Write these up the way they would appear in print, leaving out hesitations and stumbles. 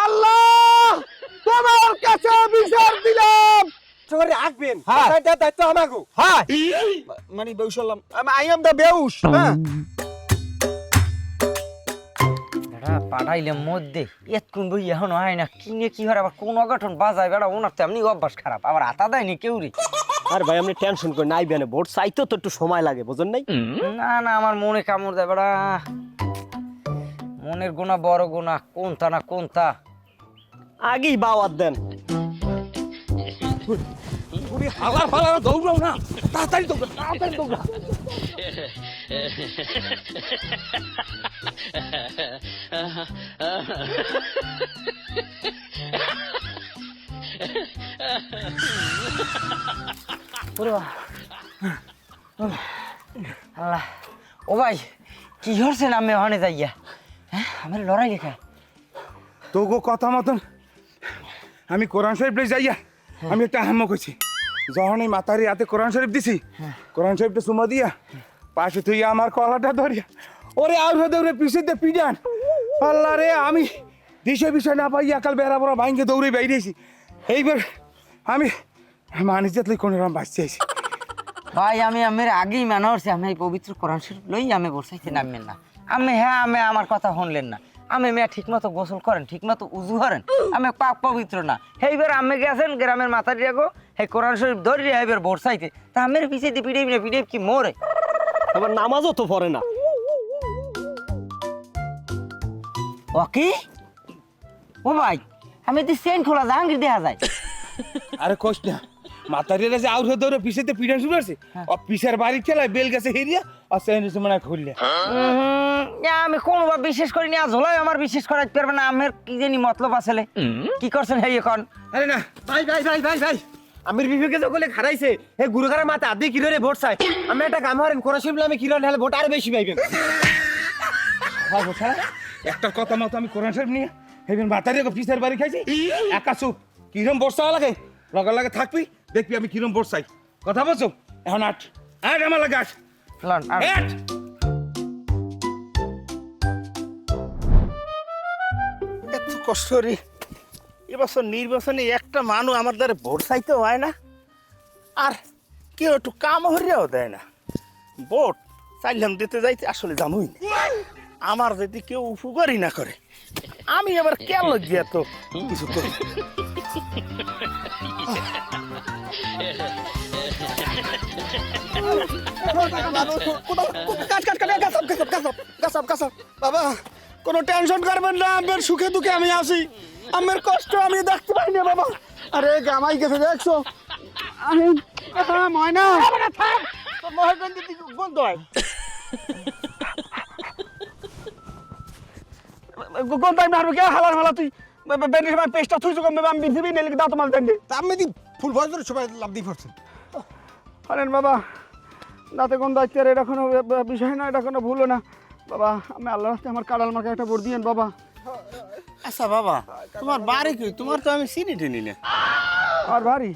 আল্লাহ তোমার কাছে বিচার দিলাম চোরে আসবেন এটা দায়িত্ব আমাগো হ্যাঁ মানে বেউস হলাম আই এম দা বেউস হ্যাঁ বেড়া পাঠাইলে মধ্যে এতক্ষণ বই এখনো হয় না কিনে কি হয় আবার কোন অঘটন বাজায় বেড়া ওনার তো এমনি অভ্যাস খারাপ আবার হাতা দেয়নি কেউ রে আরে ভাই আপনি টেনশন করে নাই বেনে ভোট চাইতে তো একটু সময় লাগে বুঝেন নাই না না আমার মনে কামড় দেয় বেড়া মনের গুণা বড় গুণা কোনটা না কোনটা আগেই বাওয়াত দেন হালা ফালা দৌড়াও না তাড়াতাড়ি দৌড়া আল্লাহ ও ভাই কি হচ্ছেন আমি ওখানে যাইয়া হ্যাঁ আমার লড়াই লেখা তোগো কথা মতন আমি কোরআন শরীফ যাইয়া আমি একটা আহম্মক হয়েছি যখন এই মাতারি হাতে কোরআন শরীফ দিছি কোরআন শরীফটা চুমা দিয়া পাশে তুই আমার কলাটা ধরিয়া ওরে আর দৌড়ে পিছিয়ে পিডান আল্লাহ রে আমি দিশে বিষয় না পাই একাল বেড়া বড় ভাঙ্গে দৌড়ে বেরিয়েছি এইবার আমি মানিজাত লই কোন রকম বাঁচতে আছি ভাই আমি আমার আগেই মানা করছি আমি এই পবিত্র কোরআন শরীফ লই আমি বসাইতে নামবেন না আমি হ্যাঁ আমি আমার কথা শুনলেন না আমি মেয়ে ঠিক মতো গোসল করেন ঠিক মতো উজু করেন আমি পাক পবিত্র না এইবার আমি গেছেন গ্রামের মাথা দিয়ে গো এই কোরআন শরীফ ধরিয়ে এবার বসাইতে তা আমার পিছিয়ে দিয়ে পিড়ে কি মরে আবার নামাজও তো পড়ে না ও কি ও ভাই আমি তো সেন খোলা জাহাঙ্গীর দেখা যায় আরে কোশ না মাতারিরা যে আউর দৌড়ে পিছিয়ে পিডান শুরু করছে ও পিছের বাড়ি খেলায় বেল গেছে হেরিয়া আর সেন মানে খুললে আমি কোনোবার বিশেষ করিনি আজ হলো আমার বিশেষ করাইতে পারবে না আমার কি জানি মতলব আসলে কি করছেন হেই এখন আরে না ভাই ভাই ভাই ভাই ভাই আমির বিবেকে যখন খারাইছে হে গুরুগারা মাথা আদি কিরে ভোট চাই আমি একটা কাম হারেন কোন শিবলে আমি কিরণ হলে ভোট আরো বেশি পাইবেন ভাই বসা একটা কথা মতো আমি কোরআন শরীফ নিয়ে হেবেন মাতারিয়া পিছের বাড়ি খাইছি একা চুপ কিরম বর্ষা লাগে লগে লাগে থাকবি দেখবি আমি কিরম বর্ষাই কথা বলছো এখন আট আমার লাগে আট লন আর আট এত কষ্ট রে এবছর নির্বাচনে একটা মানুষ আমার দ্বারা ভোট চাইতে হয় না আর কেউ একটু কাম হরিয়াও দেয় না ভোট চাইলাম দিতে যাইতে আসলে জানুই না আমার যদি কেউ উপকারই না করে আমি আবার কেন গিয়া তো কিছু করি বাবা কোনো টেনশন করবেন না আমার সুখে দুঃখে আমি আছি আমার কষ্ট আমি দেখতে পাই না বাবা আরে গামাই গেছে দেখছো আমি ময়না মহেশগঞ্জ বন্ধ হয় কোন টাইম হারবে কে হালার হালা তুই বেনিস আমার পেস্টটা থুইছো কম আমি বিধি নেই দাও তোমার দেন আমি দি ফুল ভয় করে সবাই লাভ দিয়ে পড়ছেন আরে বাবা দাঁতে কোন দায়িত্বের এটা কোনো বিষয় না এটা কোনো ভুলও না বাবা আমি আল্লাহর রাস্তায় আমার কাড়াল মাকে একটা ভোট দিয়েন বাবা আচ্ছা বাবা তোমার বাড়ি কি তোমার তো আমি চিনি টিনি না আমার বাড়ি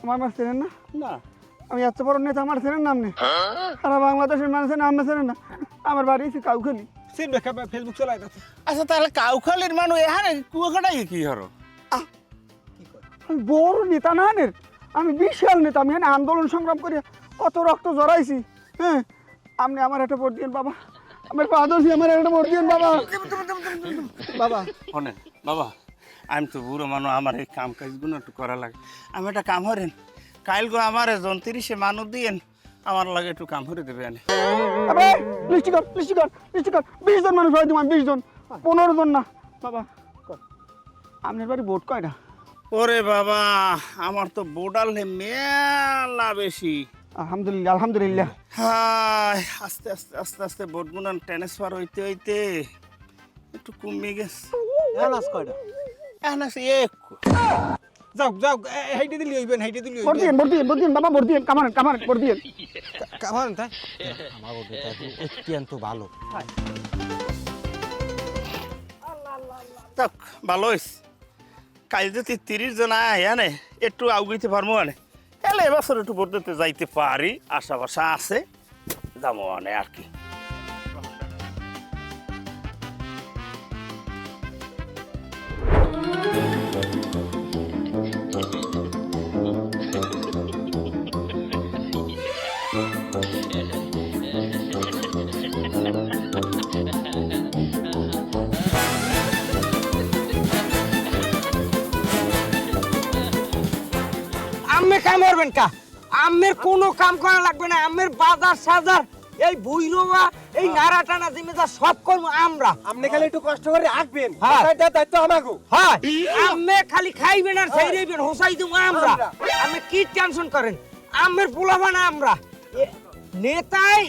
আমার মাছ চেনেন না না আমি এত বড় নেতা আমার চেনেন না আপনি সারা বাংলাদেশের মানুষের নাম চেনেন না আমার বাড়ি হচ্ছে কাউখালি চিনবে ফেসবুক চলাই যাচ্ছে আচ্ছা তাহলে কাউখালির মানুষ এখানে কুয়াকাটাই কি হরো আমি বড় নেতা না আনের আমি বিশাল নেতা আমি এখানে আন্দোলন সংগ্রাম করে কত রক্ত জড়াইছি হ্যাঁ আপনি আমার একটা ভোট দিন বাবা আমার পাদর্শী আমার একটা ভোট দিন বাবা বাবা শোনেন বাবা আমি তো বুড়ো মানুষ আমার এই কাম কাজগুলো একটু করা লাগে আমি একটা কাম হরেন কাইল গো আমার 29 মানুষ দিয়েন আমার লাগে একটু কাম করে দেবে আনে আবে লিস্টি কর 20 জন মানুষ হয় তোমার 20 জন 15 জন না বাবা আপনার বাড়ি ভোট কয়টা ওরে বাবা আমার তো বোর্ডালে মেলা বেশি আলহামদুলিল্লাহ আলহামদুলিল্লাহ হায় আস্তে আস্তে আস্তে আস্তে ভোট গুনান ট্রান্সফার হইতে হইতে একটু কমে গেছে এনাস কয়টা এখন আছে এক যাও যাও হেইটে দিলি হইবেন হেইটে দিলি হইবেন ভোট দিন বাবা ভোট দিন কামান ভোট দিন কামান তাই আমার ভোট দিতে অত্যন্ত ভালো যাক ভালো হয়েছে কাল যদি 30 জন আয় আনে একটু আউগাইতে পারবো আনে এলে এবছর একটু ভোট দিতে যাইতে পারি আশা বাসা আছে যাবো আনে আর কি আম্মে কাম করবেন কা আম্মের কোনো কাম করা লাগবে না আম্মের বাজার সাজার এই বুইরোয়া এই নাড়া টানা জিমেদার সব করবো আমরা আপনি খালি একটু কষ্ট করে আসবেন হ্যাঁ। দায়িত্ব আমাকে হ্যাঁ আম্মে খালি খাইবেন আর সেই রইবেন হোসাই দেবো আমরা আম্মে কি টেনশন করেন আম্মের পোলাবা না আমরা নেতায়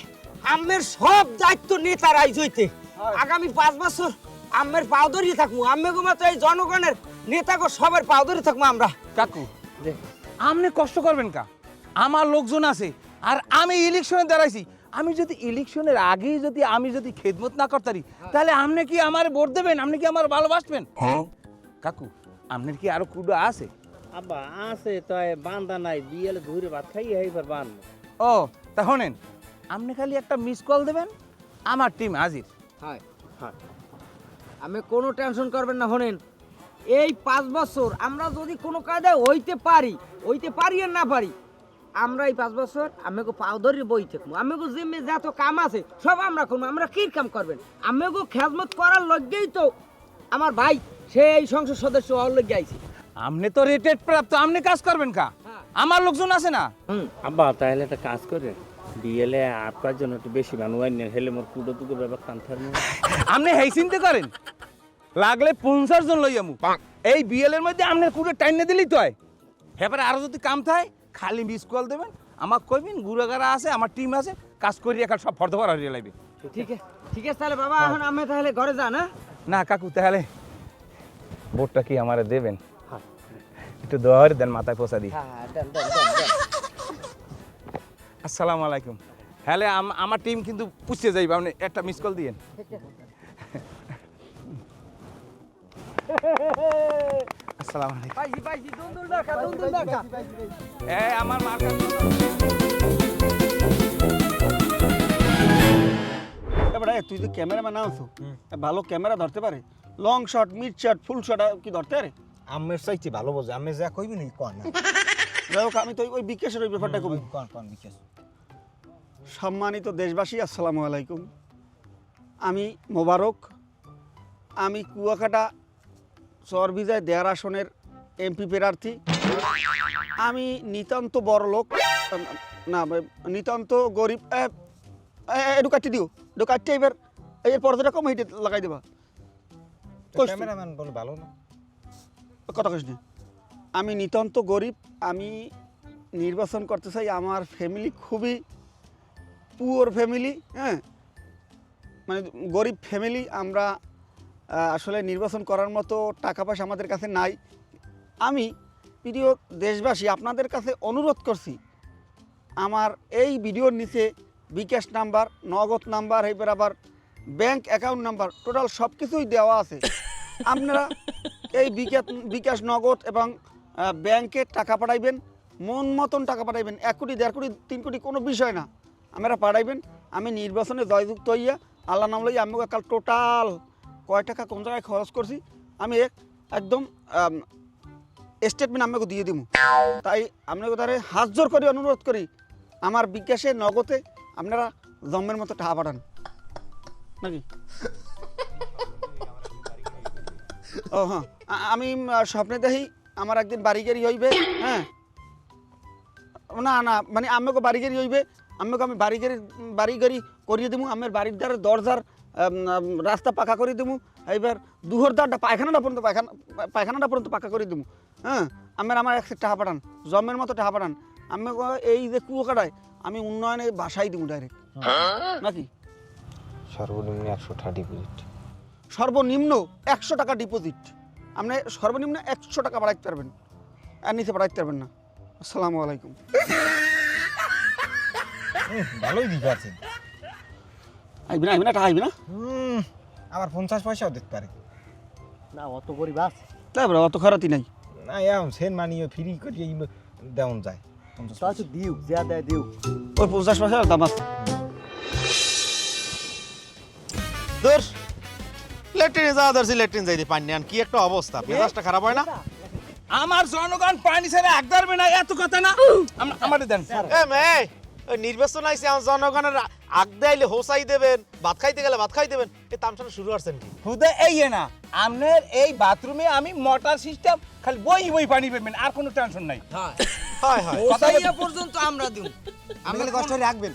আম্মের সব দায়িত্ব নেতারাই জইতে আগামী 5 বছর আম্মের পাও ধরিয়ে থাকবো আম্মে গো মাত্র এই জনগণের নেতাগো সবার পাও ধরে থাকবো আমরা কাকু আপনি কষ্ট করবেন কা আমার লোকজন আছে আর আমি ইলেকশনে দাঁড়াইছি আমি যদি ইলেকশনের আগেই যদি আমি যদি খেদমত না করতারি তাহলে আপনি কি আমার ভোট দেবেন আপনি কি আমার ভালোবাসবেন কাকু আপনার কি আরো কুডো আছে আব্বা আছে তাই বান্দা নাই বিয়েলে ঘুরে ভাত খাই এইবার বান ও তা শোনেন আপনি খালি একটা মিস কল দেবেন আমার টিম হাজির হ্যাঁ আমি কোনো টেনশন করবেন না শোনেন এই 5 বছর আমরা যদি কোনো কাজে হইতে পারি আর না পারি আমরা এই 5 বছর আমাকে পাও ধরে বই থাকবো আমাকে জিম্মে যত কাম আছে সব আমরা করবো আমরা কি কাম করবেন আমাকে খেজমত করার লগেই তো আমার ভাই সেই সংসদ সদস্য হওয়ার লগে আইছে আপনি তো রেটেড প্রাপ্ত আপনি কাজ করবেন কা আমার লোকজন আছে না আব্বা তাহলে একটা কাজ করে বিয়েলে আপনার জন্য একটু বেশি মানুষ আইন হেলে মোর কুটো টুকু ব্যাপার কান্থার আপনি হেই চিন্তা করেন লাগলে 50 জন লই আমু এই বিএলের মধ্যে আপনার কুড়ে টাইনে দিলেই তো হয় এবারে আরো যদি কাম থাকে খালি মিস কল দেবেন আমাকে কইবেন গুড়াগাড়া আছে আমার টিম আছে কাজ করি একা সব ফর্দ করা হয়ে লাগবে ঠিক আছে তাহলে বাবা এখন আমি তাহলে ঘরে যা না না কাকু তাহলে ভোটটা কি আমারে দেবেন একটু দোয়া করে দেন মাথায় পোষা দিই আসসালামু আলাইকুম হ্যাঁ আমার টিম কিন্তু পুষতে যাইবে আপনি একটা মিস কল দিয়েন আসসালামু আলাইকুম পাইছি দুন্দুল দেখা এই আমার মার্কা এবারে তুই তো ক্যামেরাম্যান আছো ভালো ক্যামেরা ধরতে পারে লং শট মিড শট ফুল শট কি ধরতে পারে আমের চাইতে ভালো বোঝে আমি যা কইবি নি কন না যাই হোক আমি তো ওই বিকাশের ওই ব্যাপারটা কবি কন বিকাশ সম্মানিত দেশবাসী আসসালামু আলাইকুম আমি মোবারক আমি কুয়াকাটা চরবিজয় দেয়ার আসনের এমপি প্রার্থী আমি নিতান্ত বড় লোক না নিতান্ত গরিব একটু কাটি দিও একটু কাটতে এবার এই পর্দাটা কম হেঁটে লাগাই দেবা ক্যামেরাম্যান বলে ভালো না কথা কইস না আমি নিতান্ত গরিব আমি নির্বাচন করতে চাই আমার ফ্যামিলি খুবই পুয়ার ফ্যামিলি হ্যাঁ মানে গরিব ফ্যামিলি আমরা আসলে নির্বাচন করার মতো টাকা পয়সা আমাদের কাছে নাই আমি প্রিয় দেশবাসী আপনাদের কাছে অনুরোধ করছি আমার এই ভিডিওর নিচে বিকাশ নাম্বার নগদ নাম্বার এইবার আবার ব্যাংক অ্যাকাউন্ট নাম্বার টোটাল সব কিছুই দেওয়া আছে আপনারা এই বিকাশ নগদ এবং ব্যাংকে টাকা পাঠাইবেন মন মতন টাকা পাঠাইবেন 1 কোটি 1.5 কোটি 3 কোটি কোনো বিষয় না আপনারা পাঠাইবেন আমি নির্বাচনে জয়যুক্ত হইয়া আল্লাহ নাম লইয়া আমি কাল টোটাল কয় টাকা কোন জায়গায় খরচ করছি আমি একদম স্টেটমেন্ট আপনাকে দিয়ে দিব তাই আপনাকে তারে হাত জোর করে অনুরোধ করি আমার বিকাশে নগদে আপনারা জম্মের মতো টাকা পাঠান নাকি ও হ্যাঁ আমি স্বপ্নে দেখি আমার একদিন বাড়িগাড়ি হইবে হ্যাঁ না না মানে আমাকে বাড়িগাড়ি হইবে আমাকে আমি বাড়িগাড়ি করিয়ে দেবো আমার বাড়ির দ্বারা দরজার রাস্তা পাকা করে দেবো এইবার দুহর দ্বারটা পায়খানাটা পর্যন্ত পাকা করে দেবো হ্যাঁ আমার এক টাকা পাঠান জমের মতো টাকা পাঠান আমি এই যে কুয়াকাটায় আমি উন্নয়নে বাসাই দেবো ডাইরেক্ট নাকি সর্বনিম্ন 100 টাকা ডিপোজিট সর্বনিম্ন 100 টাকা ডিপোজিট আপনি সর্বনিম্ন 100 টাকা বাড়াইতে পারবেন আর নিচে বাড়াইতে পারবেন না আসসালামু আলাইকুম ভালোই দিতে আছে আইবি না টাকা আইবি না আবার 50 পয়সাও দিতে পারে না অত গরিব আছে তারপরে অত খারাপই নাই না এরকম সেন মানিও ফ্রি করিয়ে দেওয়া যায় 50 তা তো দিও যা দেয় দিও ওই 50 পয়সার দাম আছে দূর ল্যাট্রিনে যাওয়া ধরছি ল্যাট্রিন যাইতে পানি আন কি একটা অবস্থা মেজাজটা খারাপ হয় না আমার জনগণ পানি ছেড়ে এক ধরবে না এত কথা না আমাদের দেন এ মে ওই নির্বাচন আইছে আমার জনগণের আগ দেইলে হোসাই দেবেন ভাত খাইতে গেলে ভাত খাই দেবেন এই তামসাটা শুরু করছেন কি খুদে এই না আপনার এই বাথরুমে আমি মোটর সিস্টেম খালি বই পানি পাবেন আর কোনো টেনশন নাই হয় হয় হোসাইয়া পর্যন্ত আমরা দিই আমি কষ্ট রাখবেন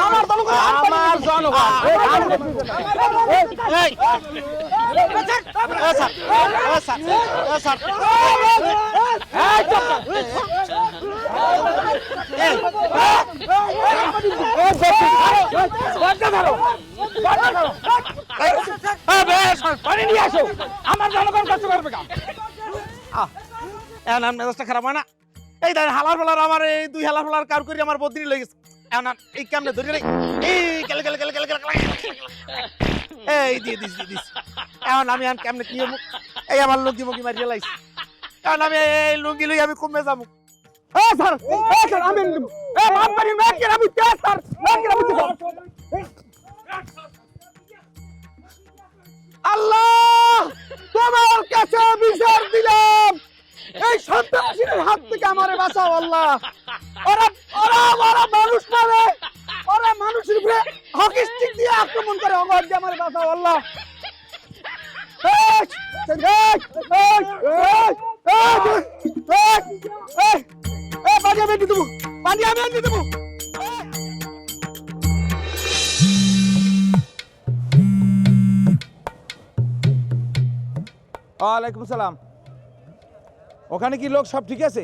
আমার জনগণ আমার জনগণ এই এই স্যার পানি নিয়ে আসো আমার জনগণ কষ্ট করবে না এখন মেজাজটা খারাপ হয় না এই দেখ হালার ফেলার আমার এই দুই হালার ফেলার কার করি আমার বদলি লেগে গেছে এখন এই কেমনে ধরে রে এই গেলে গেলে গেলে গেলে গেলে এই দিয়ে দিস এখন আমি কেমনে কি হবো এই আমার লুঙ্গি মুগি মারিয়ে লাইছি কারণ আমি এই লুঙ্গি লই আমি কমে যাবো স্যার আমি মাপ করি না কি আমি কে স্যার না কি আমি আল্লাহ তোমার কাছে বিচার দিলাম এই সন্ত্রাসীর হাত থেকে আমারে বাঁচাও আল্লাহ ওরা ওরা ওরা মানুষ মারে ওরা মানুষের উপরে হকি স্টিক দিয়ে আক্রমণ করে অগর দিয়ে আমারে বাঁচাও আল্লাহ পানি আমি এনে দেবো পানি আমি এনে দেবো ওয়ালাইকুম সালাম। ওখানে কি লোক সব ঠিক আছে?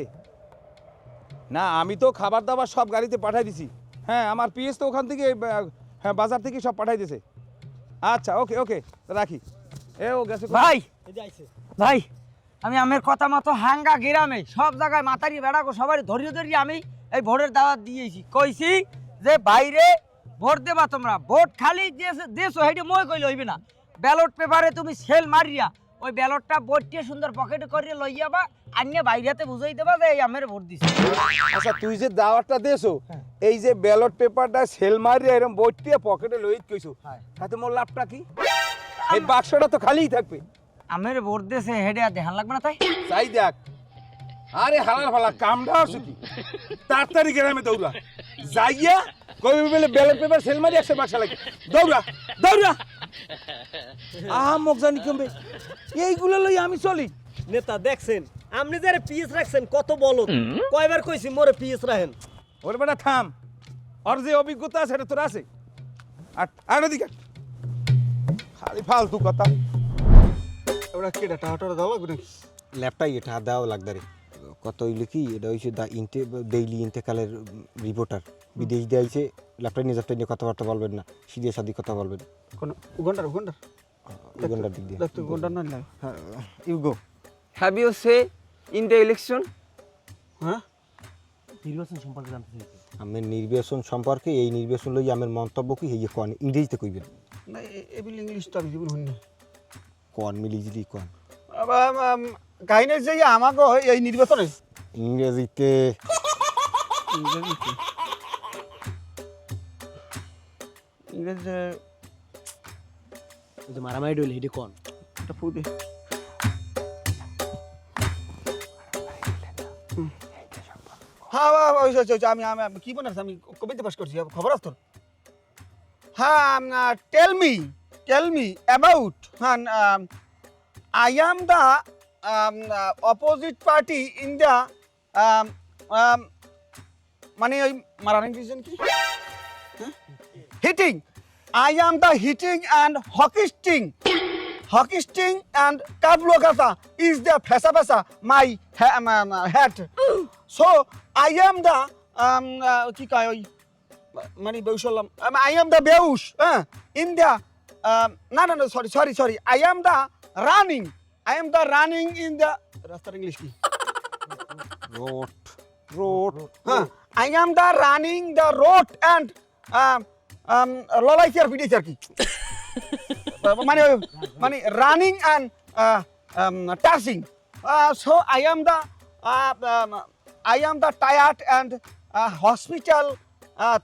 না আমি তো খাবার দাবার সব গাড়িতে পাঠাই দিছি। হ্যাঁ আমার পিএস তো ওখান থেকে হ্যাঁ বাজার থেকে সব পাঠাই দিয়েছে। আচ্ছা ওকে ওকে রাখি। ও গেছে ভাই ভাই আমি আমের কথা মতো হাঙ্গা গ্রামে সব জায়গায় মাতারি বেড়াকো সবাই ধরিয়ে আমি এই ভোটের দাওয়াত দিয়েছি কইছি যে বাইরে ভোট দেবা তোমরা ভোট খালি দেশো হেঁটে মই কইলে হইবে না ব্যালট পেপারে তুমি সেল মারিয়া ওই ব্যালটটা বইটিয়ে সুন্দর পকেটে করিয়ে লইয়া বা আনিয়ে বাইরেতে বুঝাই দেবা যে এই আমের ভোট দিছি। আচ্ছা তুই যে দাওয়াতটা দেছো এই যে ব্যালট পেপারটা সেল মারিয়া এরকম বইটিয়ে পকেটে লইত কইছো তাতে মোর লাভটা কি? এই বাক্সটা তো খালিই থাকবে। আমের ভোট দেশে হেঁটে আর দেখান লাগবে না তাই চাই দেখ আরে হালার ফালা কামটা আছে কি তাড়াতাড়ি গ্রামে দৌড়া যাইয়া কই বলে ব্যালট পেপার সেল মারি 100 বাক্স লাগে দৌড়া দৌড়া মুখ জানি কমবে এইগুলো লই আমি চলি। নেতা দেখছেন আপনি যারা পিএস রাখছেন কত বলো কয়বার কইছি মোরে পিএস রাখেন ওরে বেটা থাম আর যে অভিজ্ঞতা আছে সেটা তোর আছে আর দিকে খালি ফালতু কথা। ওরা কেডা টাটা দাও লাগবে নাকি ল্যাপটাই এটা দেওয়া লাগবে রে কত হইলে কি এটা হইছে দা ডেইলি ইন্তেকালের রিপোর্টার বিদেশ দিয়ে আইছে ল্যাপটপ নিয়ে কথাবার্তা বলবেন না সিরিয়াস সাদি কথা বলবেন কোন উগান্ডার উগান্ডার দিক দিয়ে দেখতে উগান্ডার না লাগে you go have you say in the election হ্যাঁ আমের নির্বাচন সম্পর্কে এই নির্বাচন লই আমের মন্তব্য কি হইয়ে কোন ইংরেজিতে কইবেন না এবিল ইংলিশ তো আমি জীবন হইনি কোন মিলিজিলি কোন কাহিনী যে আমাকে এই নির্বাচনে ইংরেজিতে ইংরেজি যে মারামারি ডইল হেডি কোন এটা ফুদে হ্যাঁ আমি কি বানাচ্ছি আমি কবিতা পাস করছি খবর আছে তোর হ্যাঁ টেল মি অ্যাবাউট হ্যাঁ I am the opposite party in the মানে ওই মারানিং রিজন কি heating I am the hitting and hockey sting and kablo kasa is the phesa my hat so I am the কি কয় ওই মানে বেউশলাম I am the বেউশ in the না sorry I am the running in the রাস্তার English কি road I am the running the road and ললাইছি আর পিটাইছি আর কি মানে running and touching so I am the tired and hospital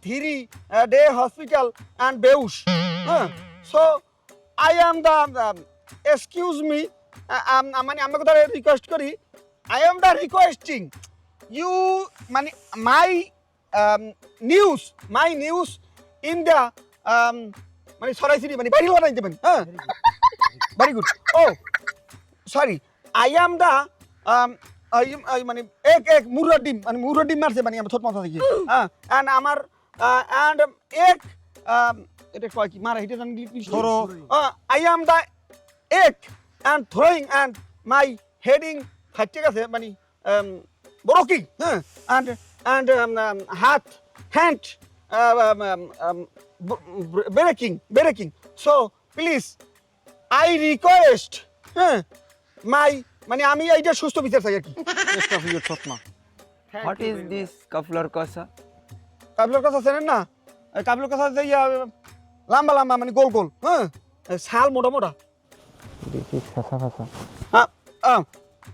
3-day hospital and বেউশ so I am the excuse me মানে আমি কথা request করি I am the requesting you মানে my news in the মানে সরাইছিরি মানে বাড়ি লড়াই দেবেন হ্যাঁ very good oh sorry I am the এই মানে এক মুরগির ডিম মানে মুরগির ডিম মারছে মানে আমার ছোট মাথা থেকে হ্যাঁ এন্ড আমার এন্ড এক এটা কয় কি মারা হিটে জানি কি ধরো। আই অ্যাম দা এক and throwing and my heading ঠিক আছে মানে ব্রোকিং হ্যাঁ এন্ড হাত hand breaking so please I request হ্যাঁ মাই মানে আমি এইটা সুস্থ বিচার চাই আর কি চেষ্টা হইয়া ছতমা হোয়াট ইজ দিস কাফলার কসা? কাবলের কথা জানেন না কাবলের কথা যে লম্বা লম্বা মানে গোল গোল হ্যাঁ শাল মোটা মোটা দেখি ফাসা ফাসা।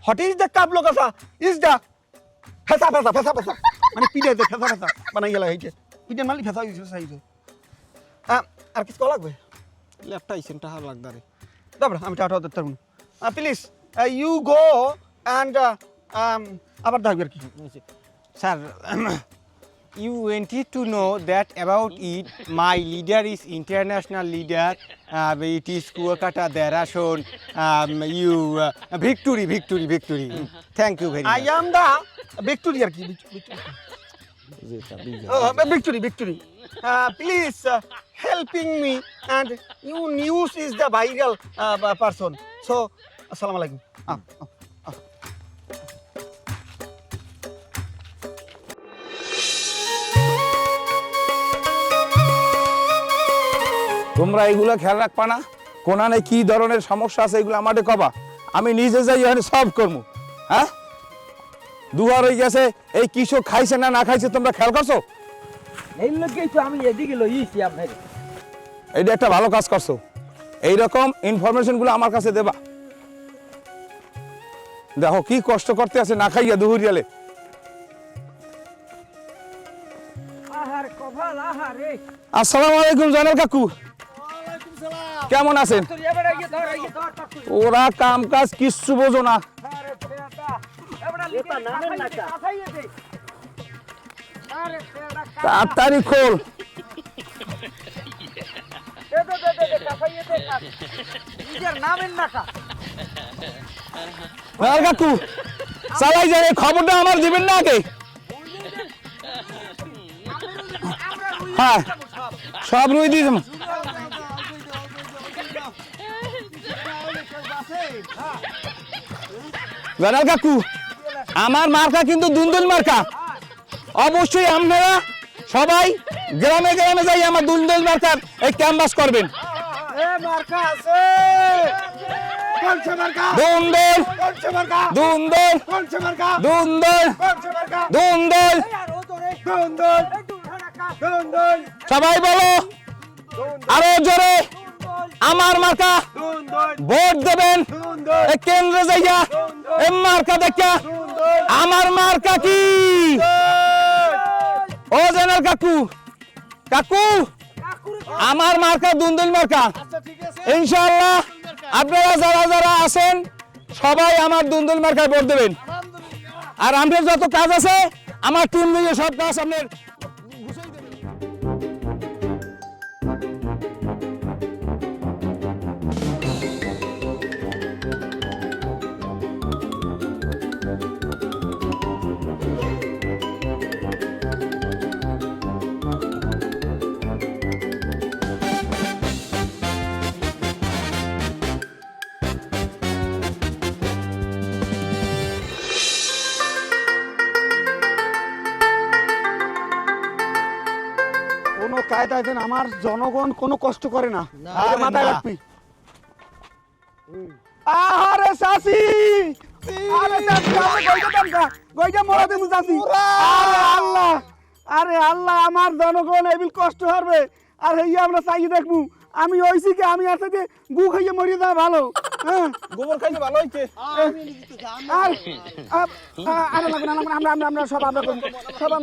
হোয়াট ইজ দ্য কাবলো কথা ইজ দ্য ফেসা মানে পিঠে যে ফেসা বানাই গেলা হইছে পিঠে মালি ফেসা হইছে সাইছে আর কিছু লাগবে ল্যাপটা আইছেন টাকা লাগদারে দাবড়া আমি টাটা দিতে পারবো না প্লিজ ইউ গো অ্যান্ড আবার দেখবে আর কি sir you wanted to know that about it my leader is international leader it is Kuakata Derashon you victory thank you very I much am the victory আর কি victory please helping me and you news is the viral person so আসসালামু আলাইকুম তোমরা এগুলো খেয়াল রাখবা না কোনানে কি ধরনের সমস্যা আছে এগুলো আমাদের কবা আমি নিজে যাই ওখানে সলভ করবো হ্যাঁ দুয়ার হয়ে গেছে এই কৃষক খাইছে না না খাইছে তোমরা খেয়াল করছো এই লোকেই তো আমি এদিকে লইছি আপনার। এইটা একটা ভালো কাজ করছো এইরকম ইনফরমেশনগুলো আমার কাছে দেবা দেখো কি কষ্ট করতে আছে না খাইয়া দুহুরিয়ালে আহার কপাল আহারে। আসসালামু আলাইকুম জানাল কাকু কেমন আছেন তোর এবারে ইয়ে ধর পাকু। ওরা কাম কাজ কিচ্ছু বোঝো না আরে বেটা এবারে লিখে নামেন না কাছাইয়ে দে। আরে বেটা তাড়াতাড়ি খোল দে কাছাইয়ে দে। নিজের নামেন না কা। জানাল কাকু চালাই যান এই খবরটা আমার দিবেন না আগে হ্যাঁ সব রুই দিয়ে দেবো। জানাল কাকু আমার মার্কা কিন্তু দুন্দুল মার্কা অবশ্যই আপনারা সবাই গ্রামে গ্রামে যাই আমার দুন্দুল মার্কার এই ক্যাম্পাস করবেন মার্কা আছে কোনছে মার্কা দুন্দুল কোনছে মার্কা দুন্দুল কোনছে মার্কা দুন্দুল কোনছে মার্কা দুন্দুল দুন্দুল সবাই বলো আরো জোরে আমার মার্কা ভোট দেবেন এই কেন্দ্রে যাইয়া এই মার্কা দেখা আমার মার্কা কি ও জানাল কাকু কাকু আমার মার্কা দুন্দুল মার্কা ইনশাআল্লাহ আপনারা যারা যারা আছেন সবাই আমার দুন্দুল মার্কায় ভোট দেবেন আর আমাদের যত কাজ আছে আমার টিম নিয়ে সব কাজ আপনার কোনো কায়দায় দেন আমার জনগণ কোনো কষ্ট করে না এটা মাথায় রাখবি আরে সাসি আরে গইটা মরা দেবো সাসি আরে আল্লাহ আমার জনগণ এবিল কষ্ট হবে আর হেইয়া আমরা চাই দেখবো আমি হইছি কি আমি আর থেকে গু খাইয়ে মরি যা ভালো হ্যাঁ গোবর খাইলে ভালো হইছে আরে লাগবে না আমরা সব আমরা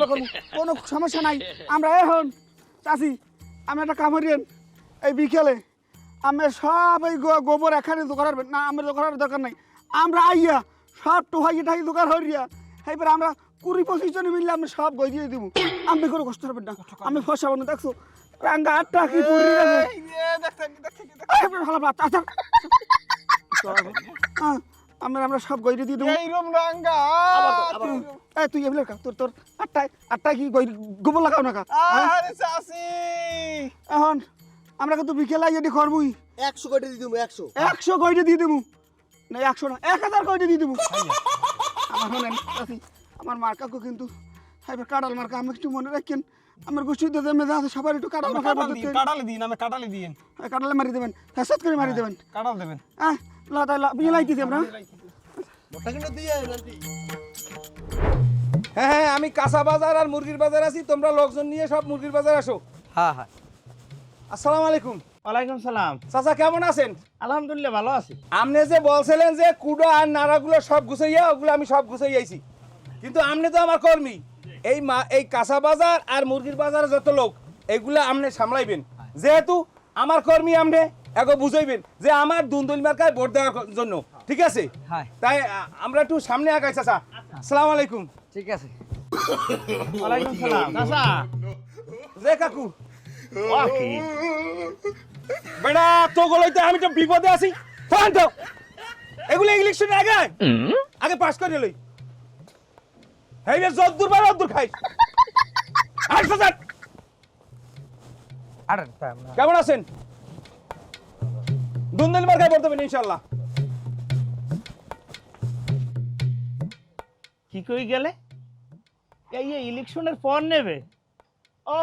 করবো কোনো সমস্যা নাই আমরা এখন চাষি আমি একটা কাম করিয়েন এই বিকেলে আমি সব এই গোবর এখানে দোকান না আমার দোকানের দরকার নাই আমরা আইয়া সব টোহাইয়ে ঠাই দোকান হরিয়া এইবার আমরা 20-25 জন মিললে আমি সব গই দিয়ে দিব আমি কোনো কষ্ট হবে না আমি ফসা বানো দেখছো রাঙ্গা আটটা কি পড়ি গেছে ভালো আমরা সব গইরে দিয়ে দেবো এইরম রাঙ্গা এই তুই এগুলো খা তোর আটটায় কি গোবর লাগাও না কা আরে চাচি এখন আমরা কিন্তু বিকেলে এটি করবই 100 কোটি দিয়ে দিমু 100 100 গইরে দিয়ে দেবো না 100 না 1000 গইরে দিয়ে দেবো আমার শোনেন চাচি আমার মার্কাকে কিন্তু এবার কাঁড়াল মার্কা আমি একটু মনে রাখেন আমার গোষ্ঠীতে মেধা আছে সবার একটু কাঁড়াল মার্কা কাটালে দিন আমি কাটালে দিন কাঁড়ালে মারি দেবেন ফেসাদ করে মারি দেবেন কাটাল দেবেন হ্যাঁ বিয়ে লাইতেছি আমরা হ্যাঁ হ্যাঁ আমি কাঁচা বাজার আর মুরগির বাজার আছি তোমরা লোকজন নিয়ে সব মুরগির বাজার আসো হ্যাঁ হ্যাঁ আসসালামু আলাইকুম ওয়ালাইকুম সালাম। চাচা কেমন আছেন? আলহামদুলিল্লাহ ভালো আছি। আপনি যে বলছিলেন যে কুড়ো আর নাড়াগুলো সব গুছাইয়া ওগুলো আমি সব গুছাইয়াছি, কিন্তু আপনি তো আমার কর্মী, এই কাঁচা বাজার আর মুরগির বাজারে যত লোক এগুলা আপনি সামলাইবেন, যেহেতু আমার কর্মী আপনি এগো বুঝাইবেন যে আমার দুন্দুল মার্কায় ভোট দেওয়ার জন্য, ঠিক আছে? হ্যাঁ তাই আমরা একটু সামনে আগাই চাচা। আসসালামু আলাইকুম। ঠিক আছে। ওয়ালাইকুম সালাম। চাচা যে কাকু ও কি বেটা তো গলাইতে আমি তো বিপদে আছি, ফোন তো এগুলো ইলেকশন আগে পাস করে লই, এই যে যদ্দুর বার অদ্দুর খাই। আর কেমন আছেন? দুন্দুল মার্কায় ভোট দেবেন ইনশাআল্লাহ। কি কই গেলে এই ইলেকশনের পর নেবে? ও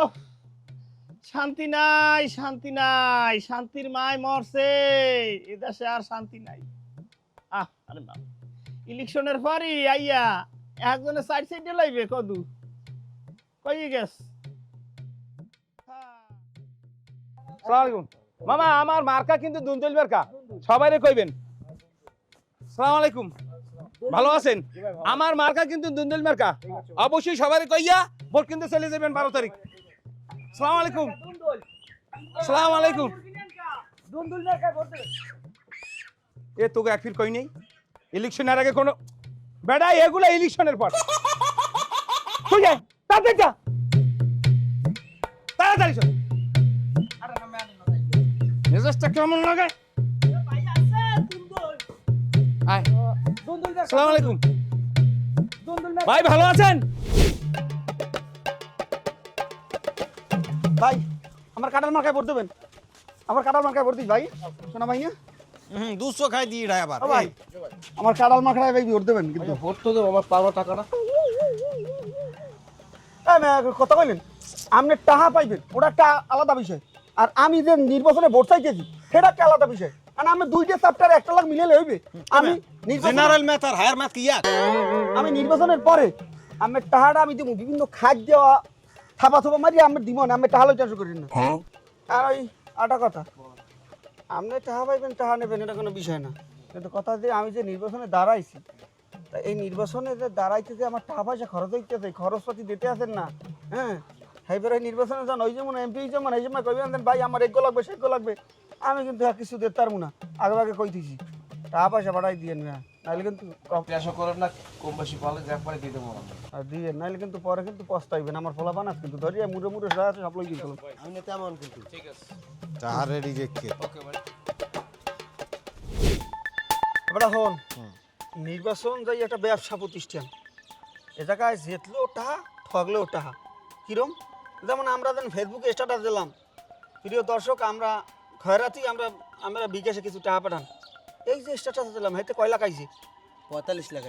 শান্তি নাই, শান্তি নাই, শান্তির মায় মরছে, এদেশে আর শান্তি নাই। আরে বাবা, ইলেকশনের পরই আইয়া একজনের সাইড সাইডে লাইবে কদু কই গেছ। আসসালামু আলাইকুম মামা, আমার মার্কা কিন্তু দুন্দুল মার্কা, সবাইরে কইবেন। আসসালামু আলাইকুম, ভালো আছেন? আমার মার্কা কিন্তু দুন্দুল মার্কা, অবশ্যই সবাইরে কইয়া ভোট কিন্তু চলে যাবেন 12 তারিখ। আসসালামু আলাইকুম। আসসালামু আলাইকুম। এ তোকে এক ফির কই নেই ইলেকশনের আগে কোনো বেটা, এগুলা ইলেকশনের পর তুই যা তাড়াতাড়ি যা, তাড়াতাড়ি চল। মেজাজটা কেমন লাগে? আয়। আসসালামু আলাইকুম ভাই, ভালো আছেন? ভাই আমার কাঁঠাল মার্কায় ভোট দেবেন, আমার কাঁঠাল মার্কায় ভোট দিস ভাই, শোনা ভাই না 200 খাই দিয়ে রায় আবার ও ভাই আমার কাঁঠাল মার্কায় ভাই ভোট দেবেন কিন্তু ভোট তো দেব আমার পাওয়া টাকাটা কথা কইলেন আপনি টাকা পাইবেন, ওটা একটা আলাদা বিষয়, আর আমি যে নির্বাচনে ভোট চাইতেছি সেটা একটা আলাদা বিষয়, আর আমি দুইটা চ্যাপ্টার 1 লাখ মিলালে হইবে। আমি জেনারেল ম্যাথ আর হায়ার ম্যাথ কি এক? আমি নির্বাচনের পরে আমি টাকাটা আমি দিব বিভিন্ন খাদ্য থাপা থাপা মারি আমি দিব না, আমি টাকা চাষ করি না। আর ওই আটা কথা আপনি টাকা পাইবেন টাকা নেবেন এটা কোনো বিষয় না, কিন্তু কথা যে আমি যে নির্বাচনে দাঁড়াইছি তা এই নির্বাচনে যে দাঁড়াইতে যে আমার টাকা পয়সা খরচ হইতেছে, খরচপাতি দিতে আছেন না, হ্যাঁ এইবারে নির্বাচনে যান ওই যেমন এমপি যেমন এই যেমন কইবেন দেন ভাই আমার এগো লাগবে সেগো লাগবে, আমি কিন্তু আর কিছু দিতে পারবো না, আগে আগে কই দিছি টাকা পয়সা বাড়াই দিয়ে না, নাহলে কিন্তু আশা করেন না কম বেশি পালে একবারে দিয়ে দেবো আর দিয়ে নাহলে কিন্তু পরে কিন্তু পস্তাইবেন, আমার ফলা বানাস কিন্তু ধরিয়া মুড়ে মুড়ে যা আছে সব লই কিন্তু আমি তেমন কিন্তু ঠিক আছে তাহারে রিজেক্ট ওকে ভাই। এবার হন নির্বাচন যাই একটা ব্যবসা প্রতিষ্ঠান, এ জায়গায় জিতলেও টাকা ঠগলেও টাকা, কিরম যেমন আমরা যেন ফেসবুকে স্ট্যাটাস দিলাম, প্রিয় দর্শক আমরা খয়রাতি আমরা বিকাশে কিছু টাকা পাঠান, এই যে স্ট্যাটাস দিলাম এতে কয় লাখ আইছে? 45 লাখ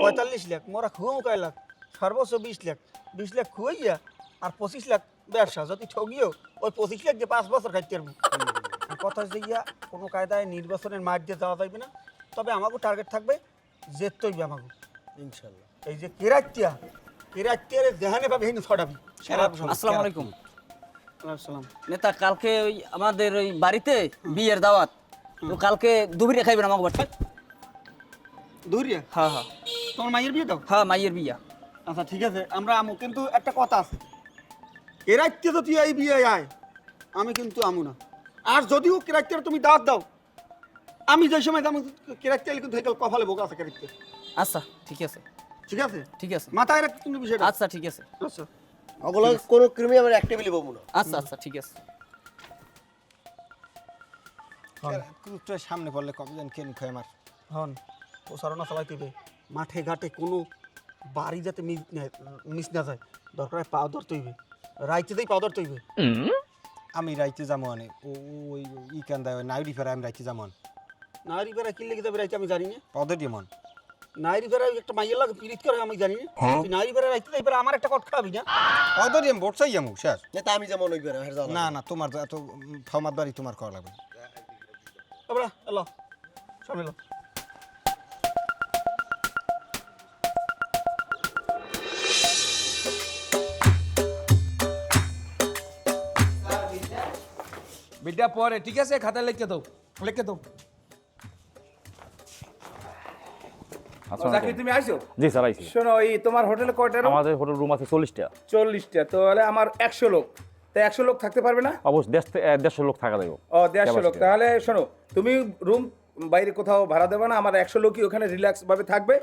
45 লাখ, মোরা খুঁয়াও কয় লাখ, সর্বোচ্চ 20 লাখ, 20 লাখ খুঁয়াইয়া আর 25 লাখ ব্যবসা, যদি ঠগিও ওই 25 লাখ দিয়ে 5 বছর খাইতে পারবো। কথা যে ইয়া কোনো কায়দায় নির্বাচনের মাঠ দিয়ে যাওয়া যাবে না, তবে আমাকে টার্গেট থাকবে যেতে হইবে আমাকে ইনশাআল্লাহ। এই যে কেরাত্তিয়ারে দেহানে পাবে হিন্দু ছড়াবি। আসসালামু আলাইকুম আসসালাম। নেতা, কালকে ওই আমাদের ওই বাড়িতে বিয়ের দাওয়াত, তো কালকে দুপুরে খাইবেন আমাকে বাড়িতে। দূরিয়া হ্যাঁ হ্যাঁ তোমার মায়ের বিয়ে দাও? হ্যাঁ মাইয়ের বিয়া। আচ্ছা ঠিক আছে আমরা আমু, কিন্তু একটা কথা আছে, কেরাত্তিয়া যদি এই বিয়ে আয় আমি কিন্তু আমু না, আর যদিও কেরাত্তিয়ারে তুমি দাওয়াত দাও আমি যে সময় দাম কেরাত্তিয়ালে কিন্তু হেকাল কপালে বোকা আছে কেরাত্তিয়া। আচ্ছা ঠিক আছে ঠিক আছে ঠিক আছে মাথায় রাখ কিন্তু বিষয়টা। আচ্ছা ঠিক আছে আচ্ছা ওগুলো কোনো ক্রিমি আমরা অ্যাক্টিভলি বলবো না। আচ্ছা আচ্ছা ঠিক আছে। গ্রুপটার সামনে পড়লে কবে জান কেন খায় আমার হন প্রচারণা চালাইতে হবে মাঠে ঘাটে কোনো বাড়ি যাতে মিস না যায়, দরকার হয় পাও ধরতে হইবে, রাইতেই পাও ধরতে হইবে। আমি রাইতে যাবো অনেক ওই ই কেন দেয় নাইরি ফেরা আমি রাইতে যাবো নারী ফেরা কি লেগে যাবে রাইতে আমি জানি না। পদের দিয়ে মন নারী ফেরা একটা মাইয়ের লাগে পিরিত করে আমি জানি না। তুই নারী ফেরা রাইতে এবার আমার একটা কট খাবি না। পদের দিয়ে ভোট চাই যাবো শেষ। নেতা আমি যেমন ওই বেড়া হের না না তোমার এত ফমাত বাড়ি তোমার করা লাগবে। এবার এলো সামনে এলো। বিদ্যা পরে ঠিক আছে, খাতায় লিখে দাও, লিখে দাও। জাকির তুমি আইছো? জি স্যার আইছি। শোনো, এই তোমার হোটেলে কয়টা রুম? আমাদের হোটেল রুম আছে 40টা। 40টা, তাহলে আমার 100 লোক, তাই 100 লোক থাকতে পারবে না? অবশ্য 150 লোক থাকা যাবে। ও 150 লোক, তাহলে শোনো তুমি রুম বাইরে কোথাও ভাড়া দেবে না, আমার 100 লোকই ওখানে রিল্যাক্স ভাবে থাকবে।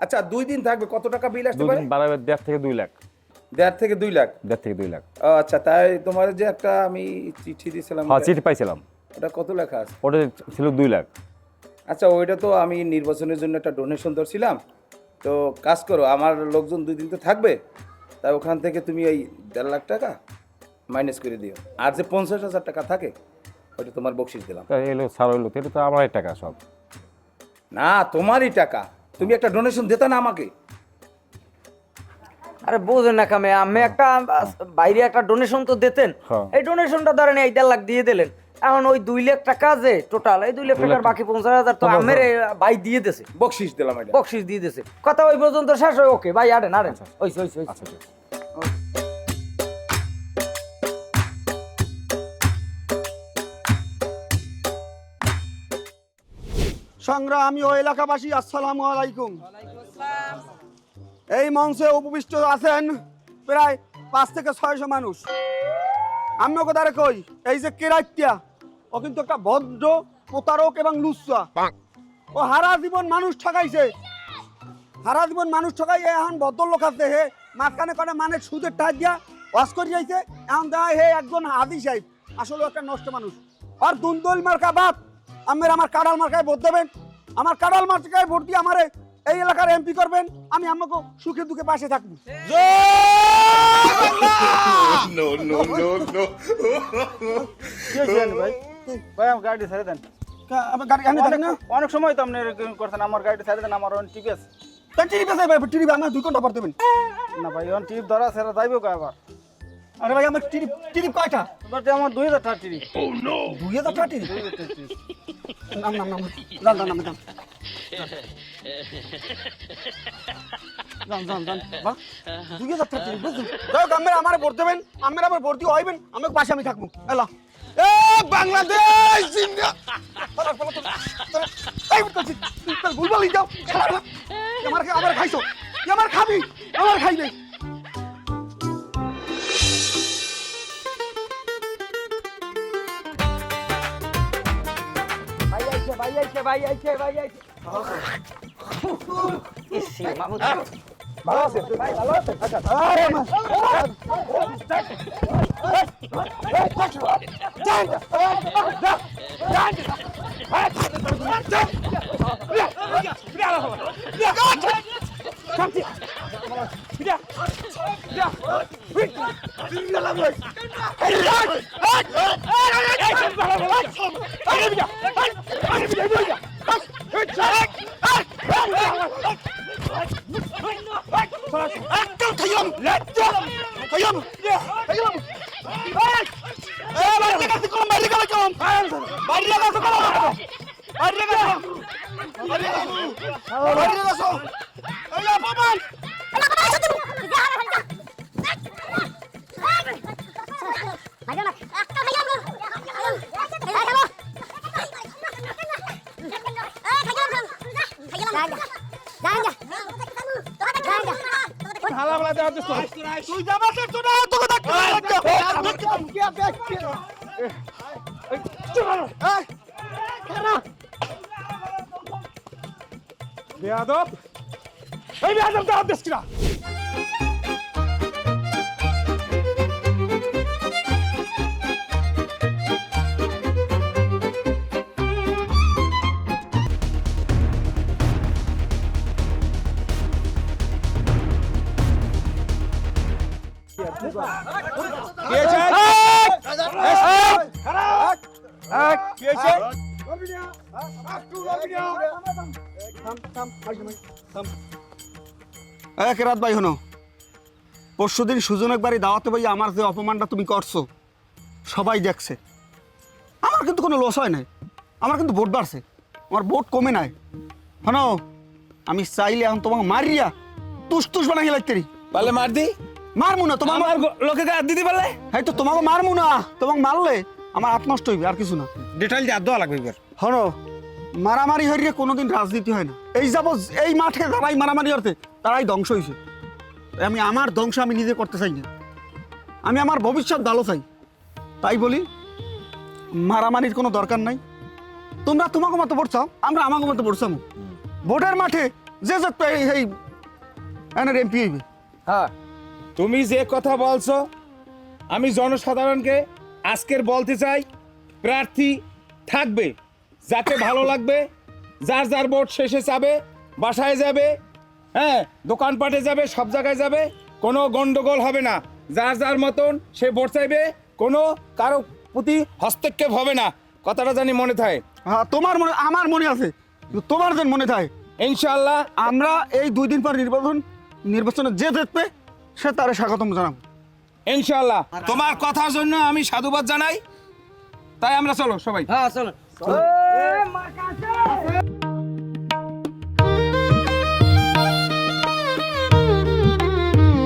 আচ্ছা 2 দিন থাকবে, কত টাকা বিল আসতে 2 পারে? দিন বাড়াবে 1.5 থেকে 2 লাখ। 1.5 থেকে 2 লাখ? 1.5 থেকে 2 লাখ। ও আচ্ছা, তাই তোমার যে একটা আমি চিঠি দিয়েছিলাম, হ্যাঁ চিঠি পাইছিলাম। ওটা কত লেখা আছে? ওটা ছিল 2 লাখ। আচ্ছা ওইটা তো আমি নির্বাচনের জন্য একটা ডোনেশন ধরছিলাম, তো কাজ করো, আমার লোকজন 2 দিন তো থাকবে, তাই ওখান থেকে তুমি ওই 1.5 লাখ টাকা মাইনাস করে দিও, আর যে 50,000 টাকা থাকে ওইটা তোমার বকশিস দিলাম। তাই এলো স্যার হইলো, এটা তো আমারই টাকা সব। না তোমারই টাকা, তুমি একটা ডোনেশন দিতে না আমাকে। আরে বোঝেন না কামে, আমি একটা বাইরে একটা ডোনেশন তো দিতেন, এই ডোনেশনটা ধরেন এই 1.5 লাখ দিয়ে দিলেন, এখন ওই 2 লাখ টাকা যে টোটাল, এই 2 লাখ টাকার বাকি 50,000 তো আমের ভাই দিয়ে দিয়েছে, বকশিস দিলাম, এটা বকশিস দিয়ে দিয়েছে। কথা ওই পর্যন্ত শেষ হয়, ওকে ভাই আড়েন আড়েন। ওই আচ্ছা সংগ্রামী ও এলাকাবাসী, আসসালামু আলাইকুম। এই মঞ্চে উপবিষ্ট আছেন প্রায় 5 থেকে 600 মানুষ। আমি ওকে তারে কই, এই যে কেরাইটিয়া, ও কিন্তু একটা ভদ্র প্রতারক এবং লুচ্চা। ও হারা জীবন মানুষ ঠকাইছে, হারা জীবন মানুষ ঠকাই এখন ভদ্রলোক আছে, হে মাঝখানে করে মানে সুদের টাকা দিয়া ওয়াশ করে যাইছে, এখন দেয় হে একজন হাদি সাহেব, আসলে একটা নষ্ট মানুষ। আর দুন্দল মার্কা বাদ, আমার কাঁড়াল মার্কায় ভোট দেবেন, আমার কাঁড়াল মার্কায় ভোট দিয়ে আমারে এই এলাকার এমপি করবেন, আমি আমাকে সুখে দুঃখে পাশে থাকবো। গাড়ি ছেড়ে দেন, অনেক সময় তো আপনি করছেন, আমার গাড়ি ছেড়ে দেন, আমার টিপ আছে। টিপ আছে ভাই, টিপ আমার 2 ঘন্টা পর দেবেন। না ভাই এখন টিপ ধরা ছেড়ে যাইব আবার। আরে ভাই আমার টিপ কয়টা? আমার 2000 টাকা টিপ। 2000 টাকা টিপ? নাম বাহ 2000 টাকা টিপ বুঝছেন? আমার ভোট দেবেন, আমার ভোট দিয়ে হইবেন, আমার পাশে আমি থাকবো। এলা এ বাংলাদেশ জিন্দাবাদ। ভুলভাল যাও, আমার খাইছো, আমার খাবি, আমার খাইবে। ভাই আইছে। ইসি মামুদ ভালো আছে ভাই, ভালো আছে। আচ্ছা আরে মা বেয়াদব, এই বেয়াদব দাও দেশ কিনা। কি হয়েছে? কেরাত ভাই হনো, পরশুদিন সুজনের বাড়ি দাওয়াতে ভাই আমার যে অপমানটা তুমি করছো সবাই দেখছে। আমার কিন্তু কোনো লস হয় নাই, আমার কিন্তু ভোট বাড়ছে, আমার ভোট কমে নাই। হনো, আমি চাইলে এখন তোমাকে মারিয়া তুস তুস বানা গেলে পারলে মার দি, মারমু না তোমার আমার লোকে হাত দিতে পারলে এই তো তোমাকে মারমু না, তোমাকে মারলে আমার হাত নষ্ট হইবে আর কিছু না। ডিটেইল দিয়ে দেওয়া লাগবে এবার। হনো, মারামারি হইলে কোনোদিন রাজনীতি হয় না। এই যাব এই মাঠে যারাই মারামারি করতে তারাই ধ্বংস হয়েছে। আমি আমার ধ্বংস আমি নিজে করতে চাই না, আমি আমার ভবিষ্যৎ ভালো চাই। তাই বলি মারামারির কোনো দরকার নাই। তোমরা তোমাকে মতো ভোট চাও, আমরা আমাকে মতো ভোট চাবো। ভোটের মাঠে যে এই এমপি হইবে। হ্যাঁ, তুমি যে কথা বলছো আমি জনসাধারণকে আজকের বলতে চাই, প্রার্থী থাকবে যাকে ভালো লাগবে, যার যার ভোট শেষে যাবে, বাসায় যাবে, হ্যাঁ দোকানপাটে যাবে, সব জায়গায় যাবে, কোনো গন্ডগোল হবে না। যার যার মতন সে ভোট চাইবে, কোনো কারো প্রতি হস্তক্ষেপ হবে না। কথাটা জানি মনে থাকে। হ্যাঁ, তোমার মনে আমার মনে আছে, কিন্তু তোমার যেন মনে থাকে। ইনশাআল্লাহ আমরা এই 2 দিন পর নির্বাচনে যে জিতবে সে তারে স্বাগতম জানাবো। ইনশাআল্লাহ তোমার কথার জন্য আমি সাধুবাদ জানাই। তাই আমরা চলো সবাই। হ্যাঁ চলো।